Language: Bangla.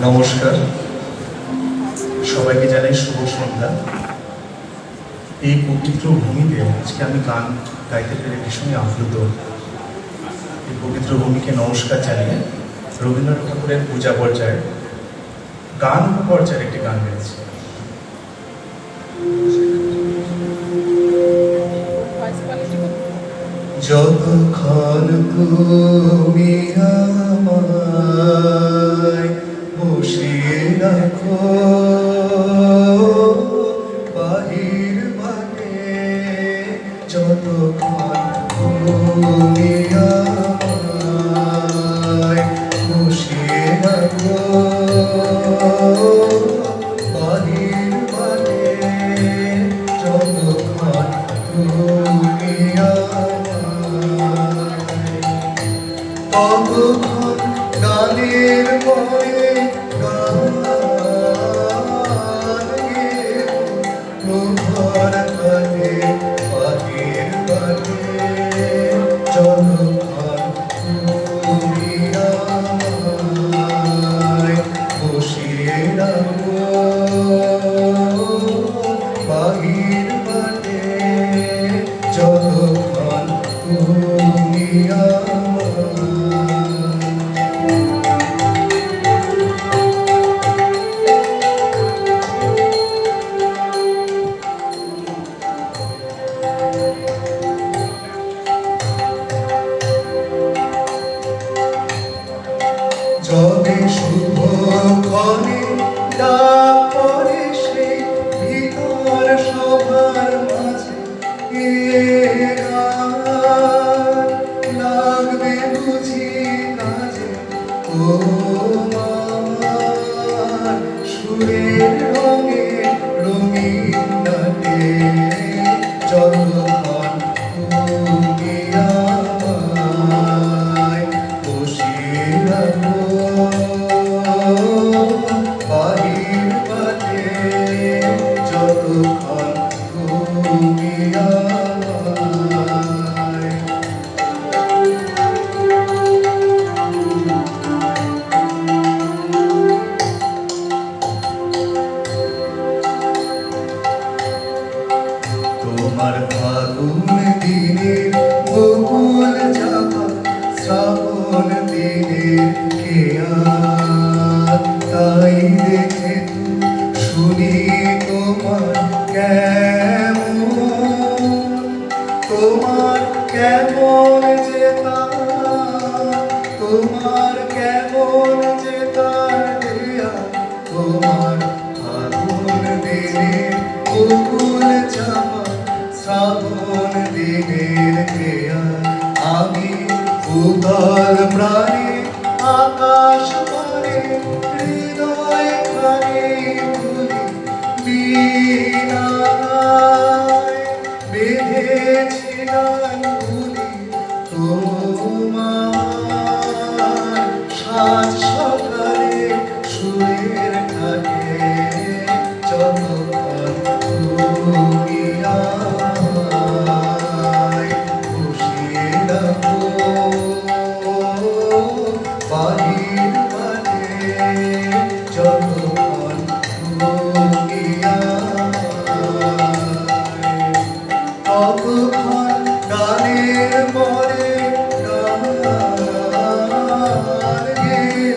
নমস্কার, সবাইকে জানাই শুভ সন্ধ্যা। এই পবিত্র ভূমিতে আজকে আমি গান গাইতে পেরে ভীষণই আপ্লুত। এই পবিত্র ভূমিকে নমস্কার জানিয়ে রবীন্দ্রনাথ ঠাকুরের পূজা পর্যায়ে গান পর্যায়ের একটি গান গেয়েছি। যতক্ষণ তুমি আমায় বসিয়ে রাখো বাহির বাটে, যতক্ষণ তুমি আমায় বসিয়ে রাখো বাহির বাটে, যতক্ষণ তুমি ততক্ষণ গানের বয়ে গান প্রভার কাটে পাখির কাটে, যতক্ষণ তুমি আমায় বসিয়ে রাখো বাহির বাটে, যতক্ষণ তুমি যবে শুভ ক্ষণে ডাক পড়ে সেই ভিতর সবার মাঝে এ গান লাগবে বুঝি কাজে তোমার সুরের রঙে রঙিন নাটে, যতক্ষণ তুমি আমায় বসিয়ে রাখো বাহির বাটে, যতক্ষণ তুমি আমায় তোমার ফাগুন দিনের বকুল চাপা শ্রাবণ দিনের কেয়া, তাই দেখে শুনি তোমার কেমন, তোমার কেমন যেতা, তোমার কেমন যেতার দেয়া, তোমার ফাগুন দিনের বকুল চাপা শ্রাবণ দিনের কেয়া, আমি উদর প্রাণে আকাশ পারে হৃদয় খানে ভুলি বীণায় বেঁধেছিলাম ভুলি তোমার সাজ সকালে সুরের ঘাটে, যতক্ষণ তুমি আমায় বসিয়ে রাখো বাহির বাটে, যতক্ষণ তুমি আমায় ততক্ষণ গানের পরে গান গেয়ে